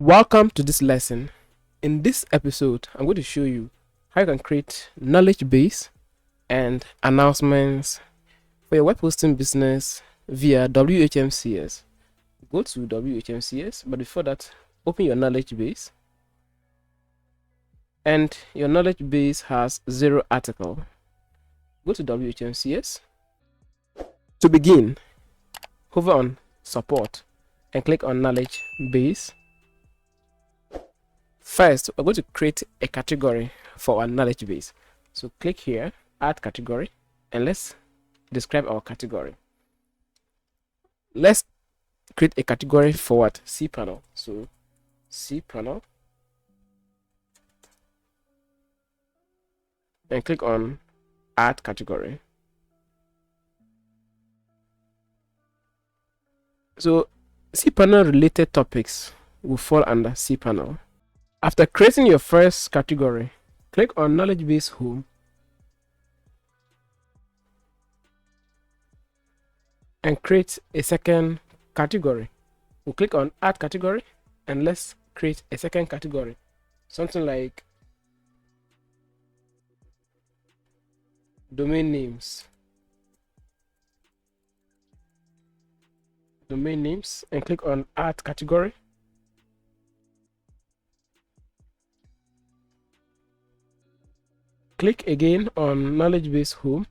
Welcome to this lesson. In this episode, I'm going to show you how you can create knowledge base and announcements for your web hosting business via WHMCS. Go to WHMCS, but before that, open your knowledge base. And your knowledge base has 0 article. Go to WHMCS. To begin, hover on support and click on knowledge base. First, we're going to create a category for our knowledge base. So click here, add category, and let's describe our category. Let's create a category for what? cPanel. So cPanel, and click on add category. So cPanel related topics will fall under cPanel. After creating your first category, click on knowledge base home and create a second category. We'll click on add category and let's create a second category, something like domain names, and click on add category. Click again on knowledge base home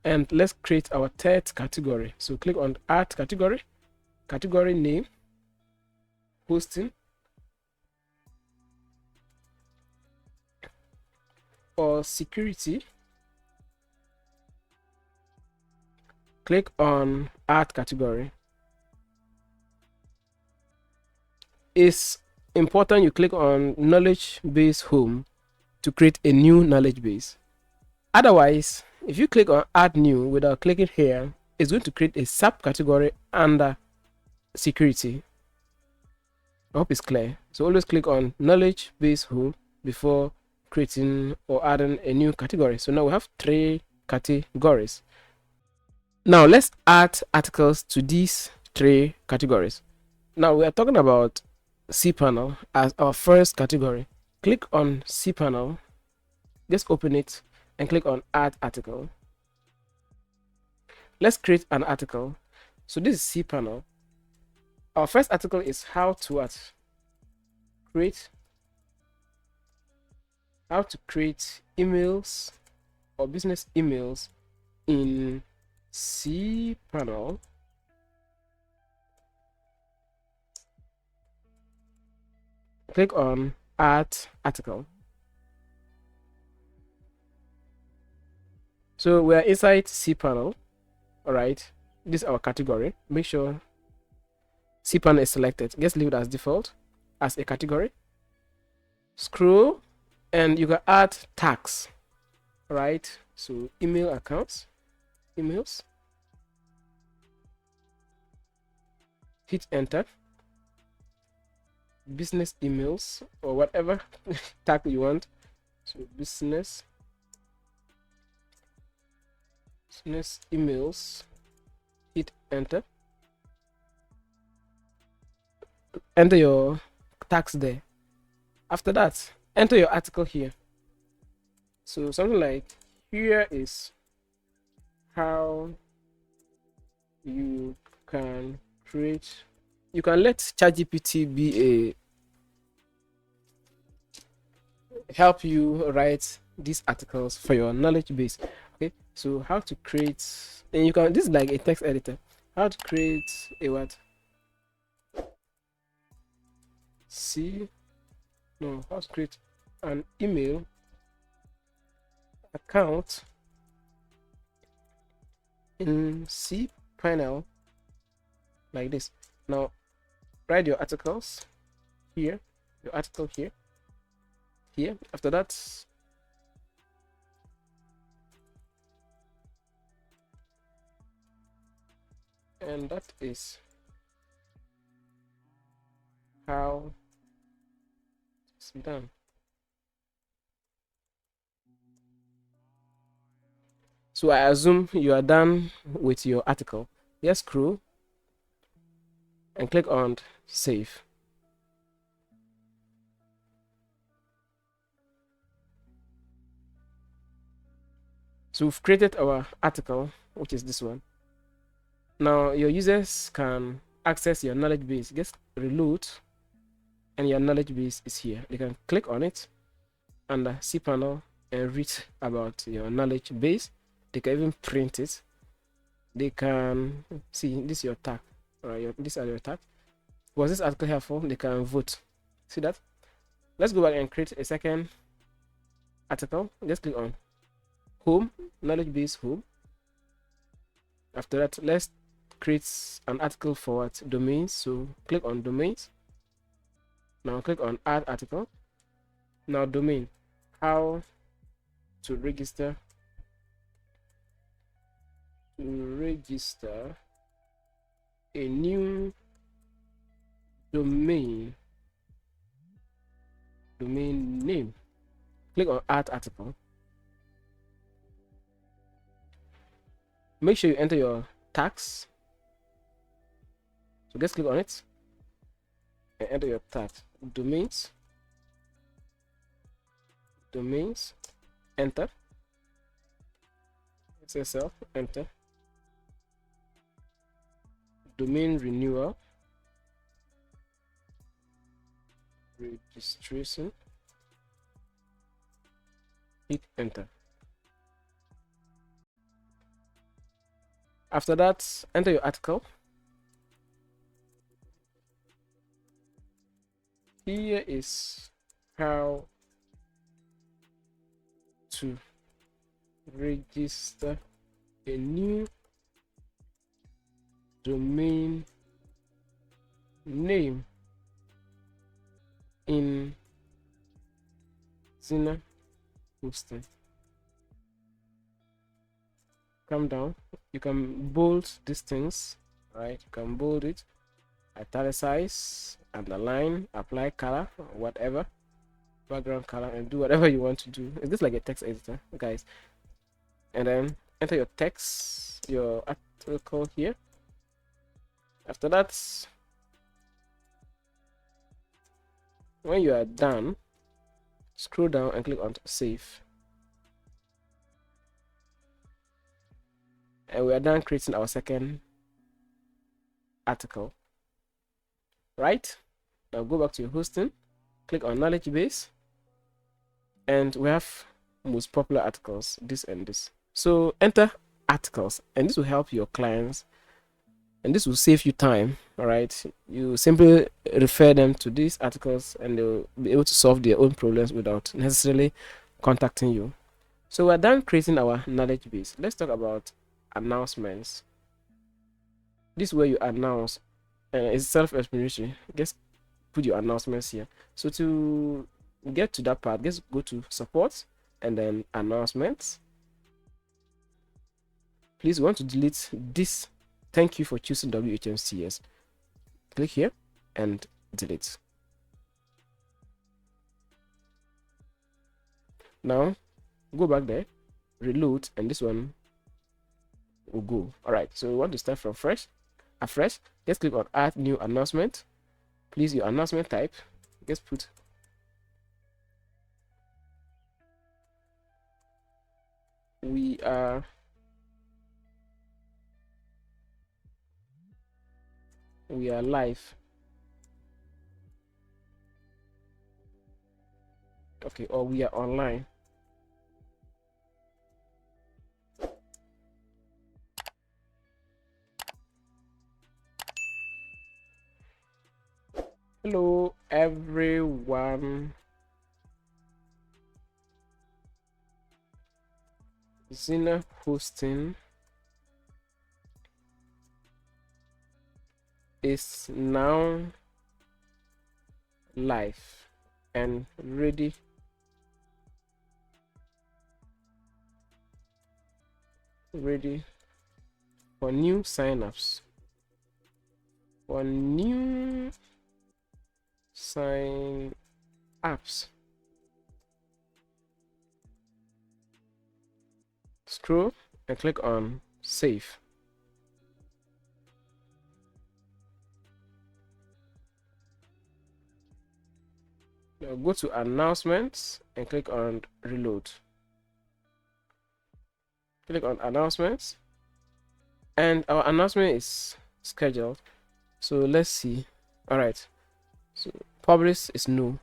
and let's create our third category. So click on add category, category name, hosting, or security. Click on add category. It's important you click on knowledge base home to create a new knowledge base. Otherwise, if you click on add new without clicking here, it's going to create a subcategory under security. I hope it's clear. So always click on knowledge base home before creating or adding a new category. So now we have 3 categories. Now let's add articles to these 3 categories. Now we are talking about cPanel as our first category. Click on cPanel, just open it and click on add article. Let's create an article. So this is cPanel. Our first article is how to create emails or business emails in cPanel. Click on add article. So we are inside cPanel. All right, this is our category. Make sure cPanel is selected. Just leave it as default as a category. Scroll and you can add tags. All right, so email accounts, emails. Hit enter. Business emails or whatever tag you want. So business emails. Hit enter. Enter your tags there. After that, enter your article here. So something like, here is how you can create. You can let ChatGPT be help you write these articles for your knowledge base. Okay, so how to create, and you can, this is like a text editor. How to create a what? How to create an email account in cPanel like this. Now write your articles here, your article here. After that, and that is how it's done. So I assume you are done with your article. Just scroll and click on save. So we've created our article, which is this one. Now your users can access your knowledge base. Just reload, and your knowledge base is here. They can click on it under cPanel and read about your knowledge base. They can even print it. They can see this is your tag. Alright, these are your tag. Was this article helpful? They can vote. See that? Let's go back and create a second article. Just click on home, knowledge base home. After that, let's create an article for what? Domains. So click on domains. Now click on add article. Now domain, how to register a new domain name. Click on add article. Make sure you enter your tags. So just click on it and enter your tag. Domains, enter. SSL, enter. Domain renewal, registration, hit enter. After that, enter your article. Here is how to register a new domain name in Zina hosting. Come down. You can bold these things, right? You can bold it, italicize, underline, apply color, whatever, background color, and do whatever you want to do. It's just like a text editor, guys. And then enter your text, your article here. After that, when you are done, scroll down and click on save. And we are done creating our second article. Right? Now go back to your hosting, click on knowledge base, and we have most popular articles, this and this. So enter articles, and this will help your clients, and this will save you time. All right, you simply refer them to these articles and they'll be able to solve their own problems without necessarily contacting you. So we're done creating our knowledge base. Let's talk about announcements. This is where you announce, it's self-explanatory. Just put your announcements here. So to get to that part, just go to support and then announcements. Please want to delete this. Thank you for choosing WHMCS. Click here and delete. Now go back there, reload, and this one will go. All right, so we want to start from afresh. Just click on add new announcement. Please, your announcement type, just put we are live. Okay, or we are online. Hello everyone. Zina hosting is now live and ready for new signups. Scroll and click on save. Now go to announcements and click on reload. click on announcements, and our announcement is scheduled. So let's see. All right, so published is no.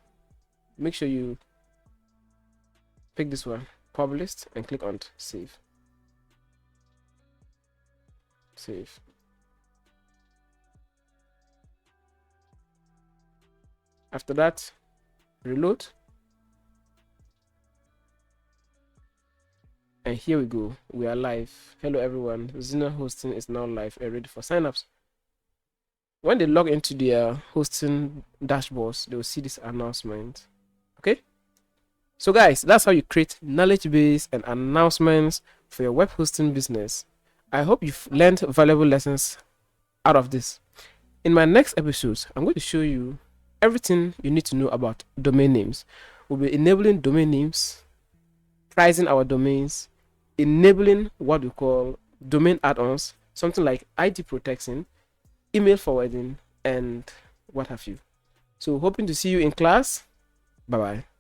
Make sure you pick this one, published, and click on save. Save. After that, reload, and here we go. We are live. Hello everyone, Zina hosting is now live and ready for signups. When they log into their hosting dashboards, they will see this announcement. Okay, so guys, that's how you create knowledge base and announcements for your web hosting business. I hope you've learned valuable lessons out of this. In my next episode, I'm going to show you everything you need to know about domain names. We'll be enabling domain names, pricing our domains, enabling what we call domain add-ons, something like ID protection, email forwarding, and what have you. So hoping to see you in class. Bye bye.